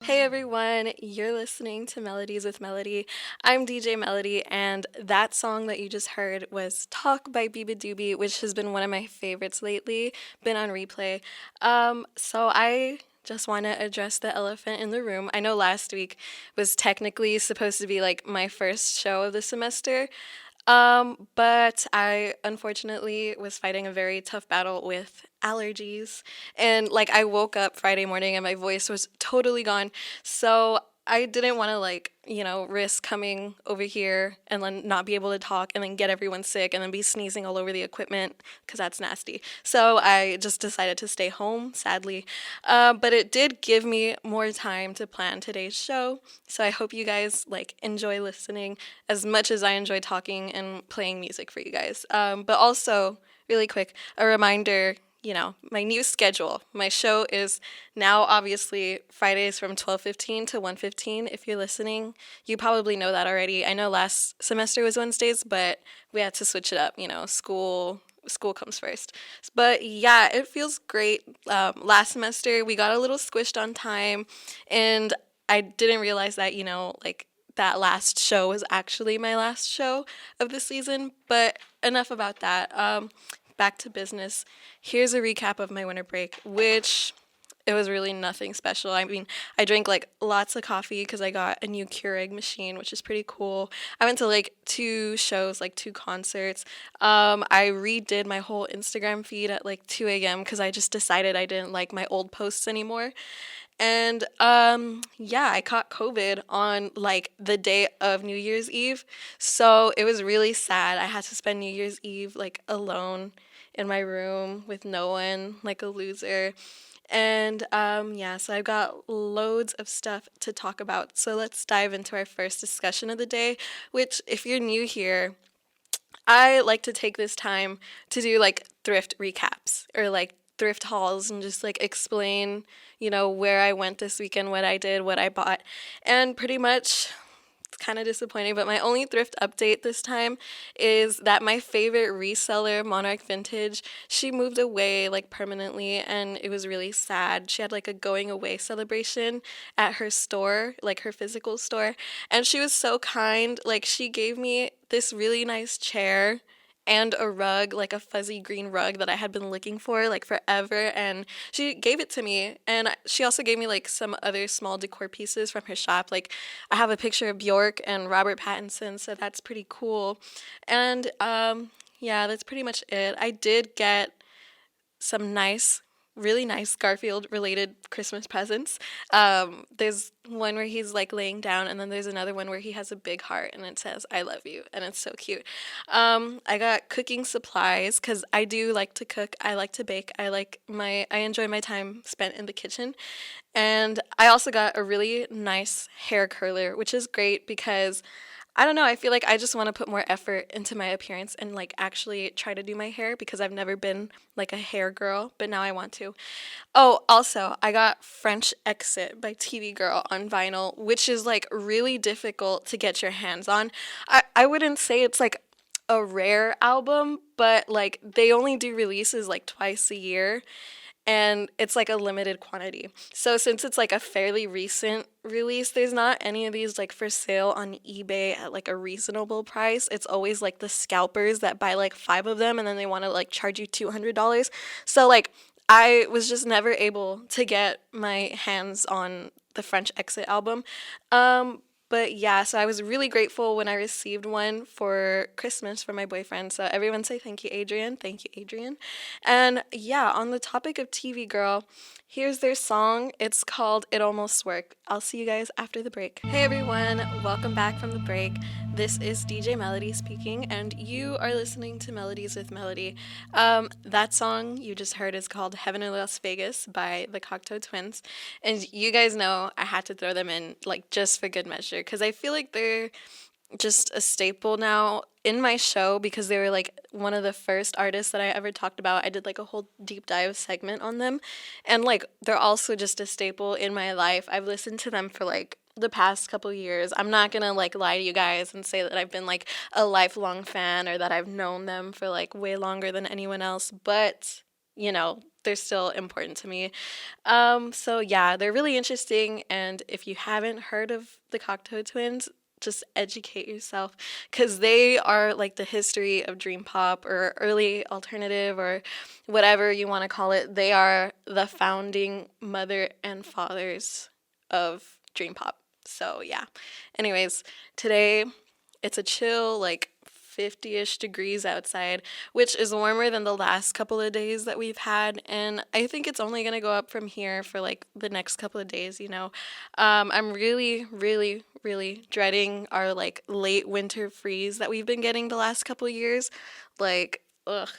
Hey everyone, you're listening to Melodies with Melody. I'm DJ Melody, and that song that you just heard was Talk by Biba Doobie, which has been one of my favorites lately, been on replay. So I just want to address the elephant in the room. I know last week was technically supposed to be like my first show of the semester, but I unfortunately was fighting a very tough battle with allergies. And like I woke up Friday morning and my voice was totally gone. So I didn't want to risk coming over here and then not be able to talk and then get everyone sick and then be sneezing all over the equipment because that's nasty. So I just decided to stay home, sadly. But it did give me more time to plan today's show. So I hope you guys like enjoy listening as much as I enjoy talking and playing music for you guys. But also, really quick, a reminder, my new schedule. My show is now obviously Fridays from 12:15 to 1:15. If you're listening, you probably know that already. I know last semester was Wednesdays, but we had to switch it up, school comes first. But yeah, it feels great. Last semester we got a little squished on time, and I didn't realize that, that last show was actually my last show of the season. But enough about that. Back to business. Here's a recap of my winter break, which it was really nothing special. I mean, I drank like lots of coffee because I got a new Keurig machine, which is pretty cool. I went to like two shows, like two concerts. I redid my whole Instagram feed at like 2 a.m. because I just decided I didn't like my old posts anymore. And yeah, I caught COVID on like the day of New Year's Eve. So it was really sad. I had to spend New Year's Eve like alone in my room with no one, like a loser. And yeah, so I've got loads of stuff to talk about. So let's dive into our first discussion of the day, which, if you're new here, I like to take this time to do like thrift recaps or like thrift hauls and just like explain, where I went this weekend, what I did, what I bought. And pretty much it's kind of disappointing, but my only thrift update this time is that my favorite reseller, Monarch Vintage, she moved away like permanently, and it was really sad. She had like a going away celebration at her store, like her physical store, and she was so kind. Like, she gave me this really nice chair and a rug, like a fuzzy green rug that I had been looking for like forever. And she gave it to me. And she also gave me like some other small decor pieces from her shop. Like, I have a picture of Bjork and Robert Pattinson, so that's pretty cool. And yeah, that's pretty much it. I did get some really nice Garfield related Christmas presents. There's one where he's like laying down, and then there's another one where he has a big heart and it says, "I love you," and it's so cute. I got cooking supplies because I do like to cook. I like to bake. I enjoy my time spent in the kitchen. And I also got a really nice hair curler, which is great because I don't know. I feel like I just want to put more effort into my appearance and like actually try to do my hair because I've never been like a hair girl, but now I want to. Oh, also, I got French Exit by TV Girl on vinyl, which is like really difficult to get your hands on. I wouldn't say it's like a rare album, but like they only do releases like twice a year, and it's like a limited quantity. So since it's like a fairly recent release, there's not any of these like for sale on eBay at like a reasonable price. It's always like the scalpers that buy like 5 of them and then they want to like charge you $200. So like I was just never able to get my hands on the French Exit album. But yeah, so I was really grateful when I received one for Christmas from my boyfriend. So everyone say thank you, Adrian. Thank you, Adrian. And yeah, on the topic of TV Girl, here's their song. It's called It Almost Worked. I'll see you guys after the break. Hey everyone, welcome back from the break. This is DJ Melody speaking, and you are listening to Melodies with Melody. That song you just heard is called Heaven in Las Vegas by the Cocteau Twins. And you guys know I had to throw them in, like, just for good measure, because I feel like they're just a staple now in my show because they were like one of the first artists that I ever talked about. I did like a whole deep dive segment on them, and like they're also just a staple in my life. I've listened to them for like the past couple years. I'm not gonna like lie to you guys and say that I've been like a lifelong fan or that I've known them for like way longer than anyone else, but you know, they're still important to me. So yeah, they're really interesting. And if you haven't heard of the Cocteau Twins, just educate yourself because they are like the history of dream pop or early alternative or whatever you want to call it. They are the founding mother and fathers of dream pop. So yeah. Anyways, today it's a chill, like 50-ish degrees outside, which is warmer than the last couple of days that we've had. And I think it's only going to go up from here for like the next couple of days. I'm really, really, really dreading our like late winter freeze that we've been getting the last couple of years. Like, ugh.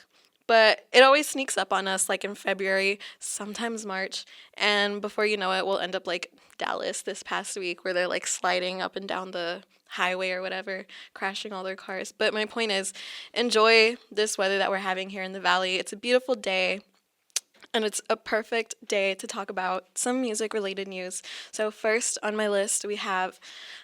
But it always sneaks up on us like in February, sometimes March, and before you know it, we'll end up like Dallas this past week where they're like sliding up and down the highway or whatever, crashing all their cars. But my point is, enjoy this weather that we're having here in the valley. It's a beautiful day. And it's a perfect day to talk about some music related news. So, first on my list, we have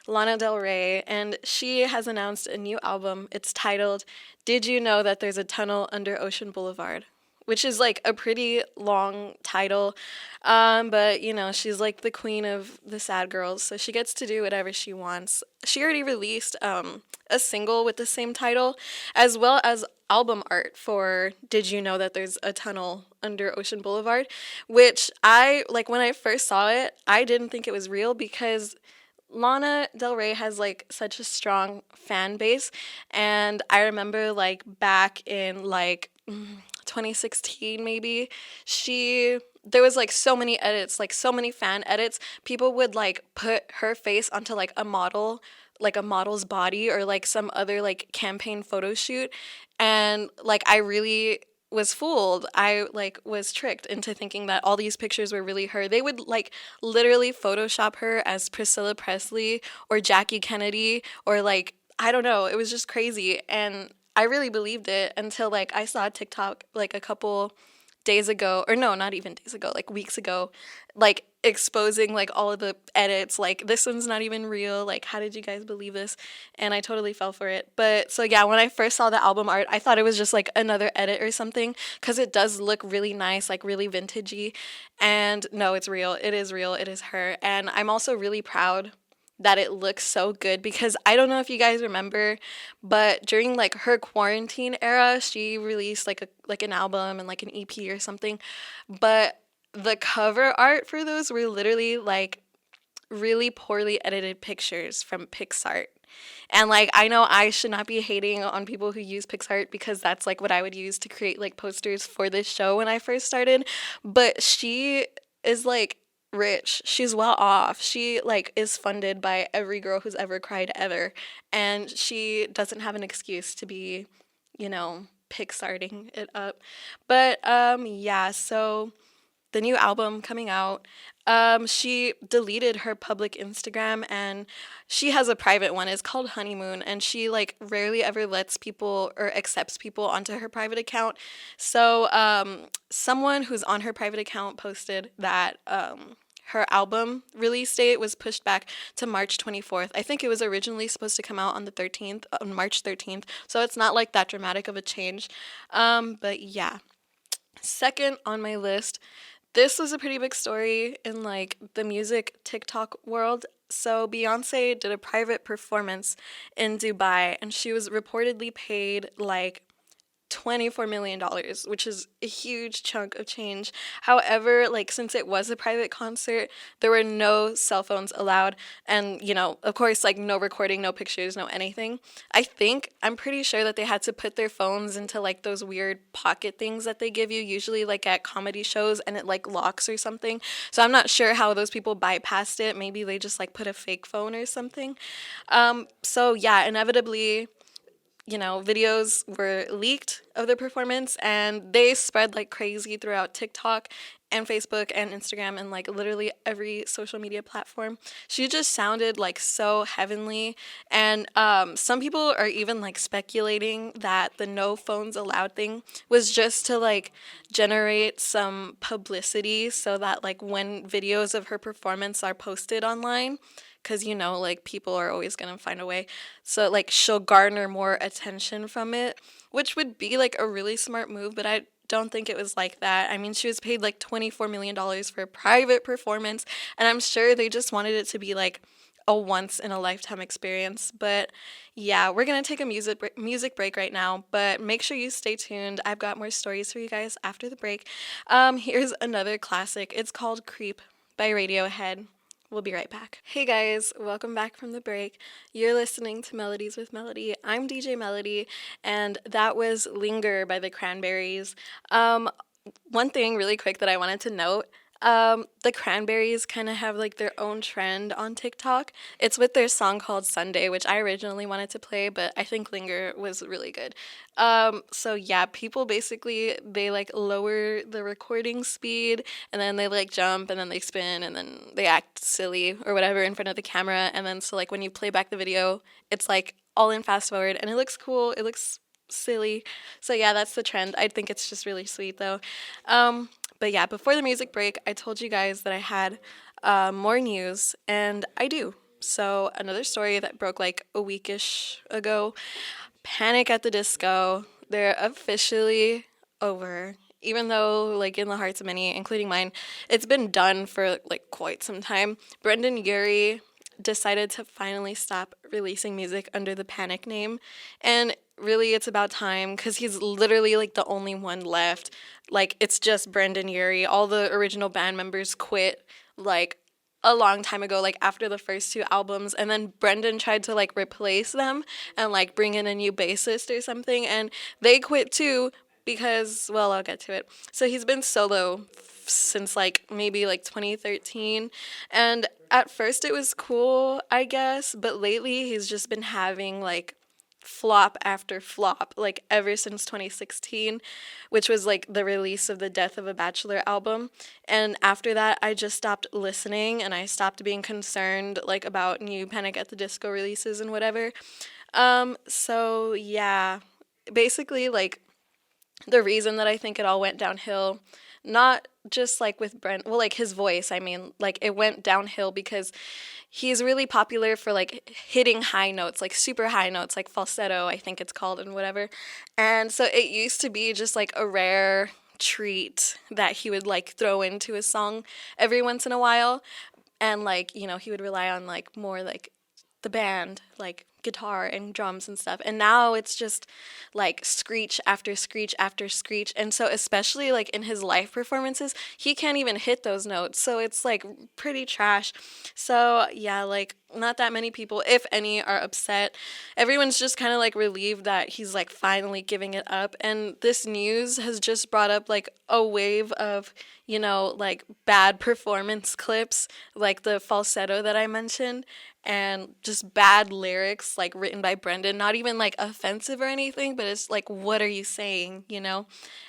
Lana Del Rey, and she has announced a new album. It's titled Did You Know That There's a Tunnel Under Ocean Boulevard? Which is like a pretty long title. But she's like the queen of the sad girls, so she gets to do whatever she wants. She already released a single with the same title, as well as album art for Did You Know That There's a Tunnel Under Ocean Boulevard, which I like when I first saw it, I didn't think it was real because Lana Del Rey has like such a strong fan base, and I remember like back in like 2016 maybe, she there was like so many edits, like so many fan edits. People would like put her face onto like a model, like a model's body or like some other like campaign photo shoot, and like I really was fooled. I like was tricked into thinking that all these pictures were really her. They would like literally Photoshop her as Priscilla Presley or Jackie Kennedy or like I don't know. It was just crazy, and I really believed it until like I saw a TikTok like a couple days ago, or no, not even days ago, like weeks ago, like exposing like all of the edits, like this one's not even real, like how did you guys believe this? And I totally fell for it. But so yeah, when I first saw the album art, I thought it was just like another edit or something because it does look really nice, like really vintagey. And no, it's real. It is real. It is her. And I'm also really proud that it looks so good because I don't know if you guys remember, but during like her quarantine era, she released like an album and like an EP or something. But the cover art for those were literally like really poorly edited pictures from PixArt. And like I know I should not be hating on people who use PixArt because that's like what I would use to create like posters for this show when I first started, but she is like rich. She's well off. She like is funded by every girl who's ever cried ever, and she doesn't have an excuse to be, PixArting it up. But yeah, so the new album coming out. She deleted her public Instagram and she has a private one. It's called Honeymoon, and she like rarely ever lets people or accepts people onto her private account. So someone who's on her private account posted that her album release date was pushed back to March 24th. I think it was originally supposed to come out on the 13th, on March 13th. So it's not like that dramatic of a change. But yeah. Second on my list, this was a pretty big story in like the music TikTok world. So Beyonce did a private performance in Dubai and she was reportedly paid like $24 million, dollars, which is a huge chunk of change. However, like since it was a private concert, there were no cell phones allowed and, of course, like no recording, no pictures, no anything. I'm pretty sure that they had to put their phones into like those weird pocket things that they give you usually like at comedy shows and it like locks or something. So I'm not sure how those people bypassed it. Maybe they just like put a fake phone or something. So yeah, inevitably videos were leaked of the performance and they spread like crazy throughout TikTok and Facebook and Instagram and like literally every social media platform. She just sounded like so heavenly. And some people are even like speculating that the no phones allowed thing was just to like generate some publicity so that like when videos of her performance are posted online, because like people are always going to find a way, so like she'll garner more attention from it, which would be like a really smart move, but I don't think it was like that. I mean, she was paid like $24 million for a private performance, and I'm sure they just wanted it to be like a once in a lifetime experience. But yeah, we're gonna take a music break right now. But make sure you stay tuned. I've got more stories for you guys after the break. Here's another classic. It's called "Creep" by Radiohead. We'll be right back. Hey guys, welcome back from the break. You're listening to Melodies with Melody. I'm DJ Melody, and that was Linger by the Cranberries. Um, One thing really quick that I wanted to note, the Cranberries kind of have like their own trend on TikTok. It's with their song called Sunday, which I originally wanted to play, but I think Linger was really good. So yeah, people basically they like lower the recording speed and then they like jump and then they spin and then they act silly or whatever in front of the camera, and then so like when you play back the video, it's like all in fast forward and it looks cool. It looks silly. So yeah, that's the trend. I think it's just really sweet though. But yeah, before the music break, I told you guys that I had more news, and I do. So another story that broke like a weekish ago. Panic at the Disco. They're officially over. Even though, like, in the hearts of many, including mine, it's been done for like quite some time. Brendan Urie decided to finally stop releasing music under the Panic name. And really, it's about time because he's literally like the only one left. Like, it's just Brendan Urie. All the original band members quit, like, a long time ago, like after the first two albums, and then Brendan tried to like replace them and like bring in a new bassist or something, and they quit too because, well, I'll get to it. So he's been solo since like maybe like 2013, and at first it was cool, I guess, but lately he's just been having like flop after flop, like ever since 2016, which was like the release of the Death of a Bachelor album. And after that, I just stopped listening and I stopped being concerned like about new Panic at the Disco releases and whatever. So yeah, basically like the reason that I think it all went downhill, not just like with Brent, well, like his voice, I mean, like it went downhill because he's really popular for like hitting high notes, like super high notes, like falsetto, I think it's called, and whatever. And so it used to be just like a rare treat that he would like throw into a song every once in a while. And like, you know, he would rely on like more like the band, like guitar and drums and stuff. And now it's just like screech after screech after screech. And so, especially like in his live performances, he can't even hit those notes. So it's like pretty trash. So, yeah, like not that many people, if any, are upset. Everyone's just kind of like relieved that he's like finally giving it up. And this news has just brought up like a wave of, you know, like bad performance clips, like the falsetto that I mentioned, and just bad lyrics like written by Brendan, not even like offensive or anything, but it's like, what are you saying, you know?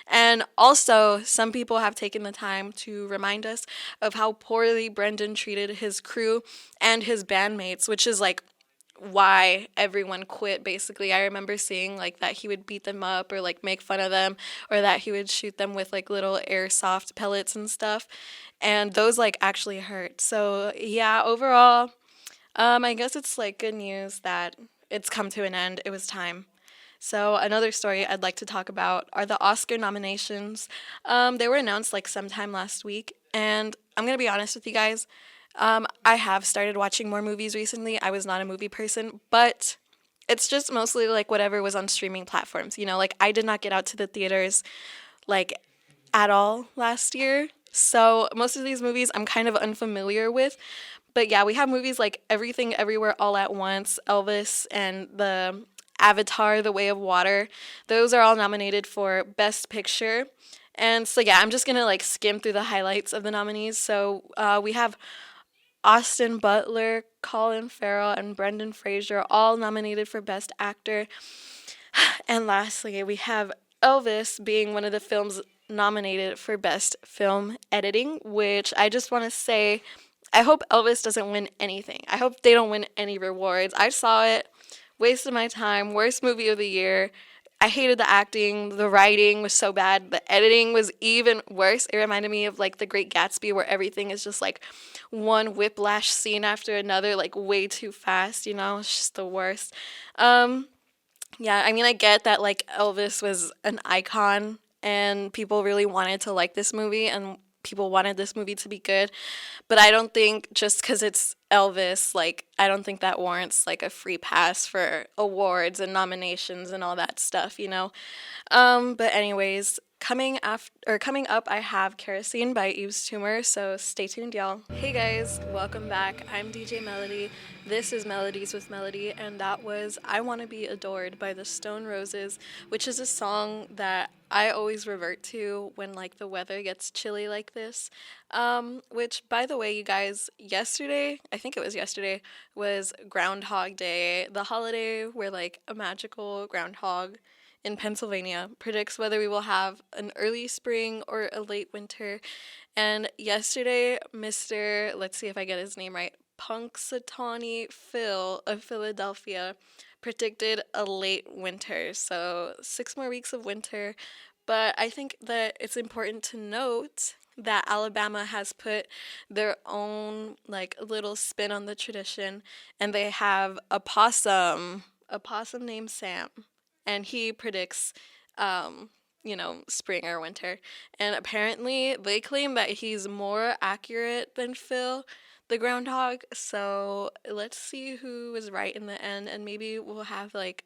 And also, some people have taken the time to remind us of how poorly Brendan treated his crew and his bandmates, which is like why everyone quit basically. I remember seeing like that he would beat them up or like make fun of them, or that he would shoot them with like little airsoft pellets and stuff, and those like actually hurt. So yeah, overall, I guess it's like good news that it's come to an end. It was time. So another story I'd like to talk about are the Oscar nominations. They were announced like sometime last week, and I'm gonna be honest with you guys. I have started watching more movies recently. I was not a movie person, but it's just mostly like whatever was on streaming platforms. You know, like I did not get out to the theaters like at all last year. So most of these movies I'm kind of unfamiliar with. But yeah, we have movies like Everything Everywhere All at Once, Elvis, and the Avatar, The Way of Water. Those are all nominated for Best Picture. And so yeah, I'm just gonna like skim through the highlights of the nominees. So we have Austin Butler, Colin Farrell, and Brendan Fraser all nominated for Best Actor. And lastly, we have Elvis being one of the films nominated for Best Film Editing, which I just want to say, I hope Elvis doesn't win anything. I hope they don't win any rewards. I saw it, wasted my time, worst movie of the year. I hated the acting, the writing was so bad, the editing was even worse. It reminded me of like The Great Gatsby, where everything is just like one whiplash scene after another, like way too fast, you know? It's just the worst. Yeah, I mean, I get that like Elvis was an icon and people really wanted to like this movie, and people wanted this movie to be good. But I don't think just because it's Elvis, like, I don't think that warrants like a free pass for awards and nominations and all that stuff, you know? But anyways, coming up, I have Kerosene by Eve's Tumor, so stay tuned, y'all. Hey guys, welcome back. I'm DJ Melody. This is Melodies with Melody, and that was I Want to Be Adored by the Stone Roses, which is a song that I always revert to when like the weather gets chilly like this. Which by the way, you guys, yesterday, I think it was yesterday, was Groundhog Day, the holiday where like a magical groundhog in Pennsylvania predicts whether we will have an early spring or a late winter. And yesterday, Mr. Let's see if I get his name right, Punxsutawney Phil of Philadelphia predicted a late winter. So 6 more weeks of winter. But I think that it's important to note that Alabama has put their own like little spin on the tradition, and they have a possum named Sam, and he predicts, um, spring or winter. And apparently, they claim that he's more accurate than Phil, the groundhog. So let's see who was right in the end, and maybe we'll have like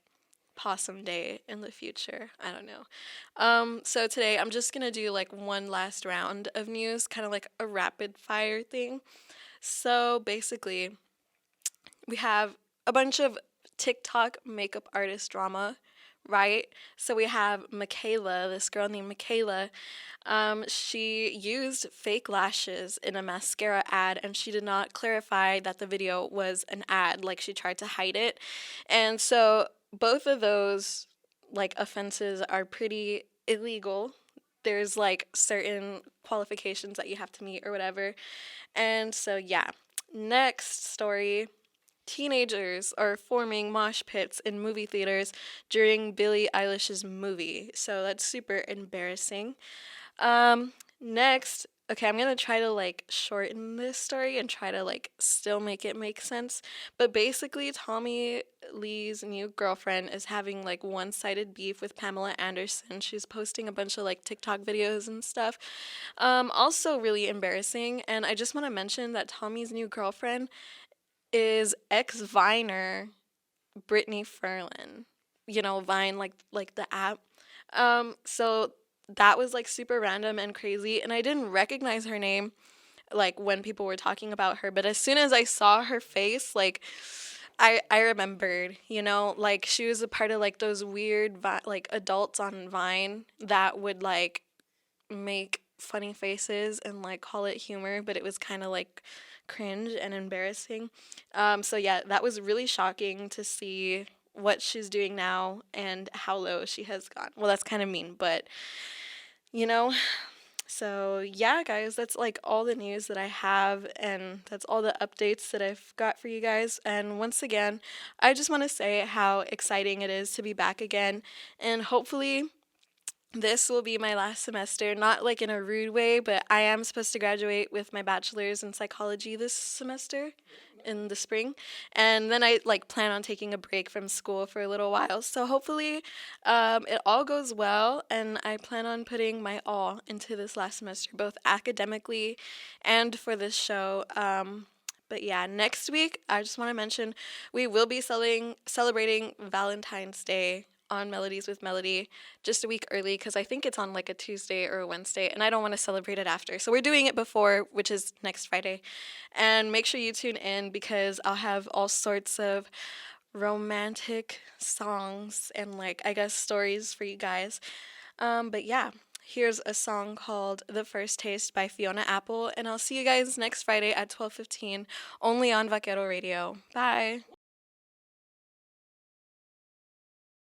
Possum Day in the future. I don't know. So today I'm just gonna do like one last round of news, kind of like a rapid fire thing. So basically, we have a bunch of TikTok makeup artist drama, right? So we have Michaela, this girl named Michaela. She used fake lashes in a mascara ad, and she did not clarify that the video was an ad. Like, she tried to hide it. And so both of those like offenses are pretty illegal. There's like certain qualifications that you have to meet or whatever. And so yeah. Next story. Teenagers are forming mosh pits in movie theaters during Billie Eilish's movie. So that's super embarrassing. Next, okay, I'm gonna try to like shorten this story and try to like still make it make sense. But basically, Tommy Lee's new girlfriend is having like one-sided beef with Pamela Anderson. She's posting a bunch of like TikTok videos and stuff. Also really embarrassing. And I just want to mention that Tommy's new girlfriend is ex-Viner Brittany Ferlin. You know, Vine, like the app. So that was like super random and crazy, and I didn't recognize her name like when people were talking about her, but as soon as I saw her face, like I remembered, like she was a part of like those weird like adults on Vine that would like make funny faces and like call it humor, but it was kind of like cringe and embarrassing. So yeah, that was really shocking to see what she's doing now and how low she has gone. Well, that's kind of mean, but you know. So yeah, guys, that's like all the news that I have, and that's all the updates that I've got for you guys. And once again, I just want to say how exciting it is to be back again, and hopefully this will be my last semester, not like in a rude way, but I am supposed to graduate with my bachelor's in psychology this semester in the spring. And then I like plan on taking a break from school for a little while. So hopefully it all goes well, and I plan on putting my all into this last semester, both academically and for this show. But yeah, next week, I just want to mention we will be celebrating Valentine's Day on Melodies with Melody just a week early, because I think it's on like a Tuesday or a Wednesday, and I don't want to celebrate it after. So we're doing it before, which is next Friday. And make sure you tune in, because I'll have all sorts of romantic songs and like, I guess, stories for you guys. But yeah, here's a song called The First Taste by Fiona Apple, and I'll see you guys next Friday at 12:15 only on Vaquero Radio. Bye.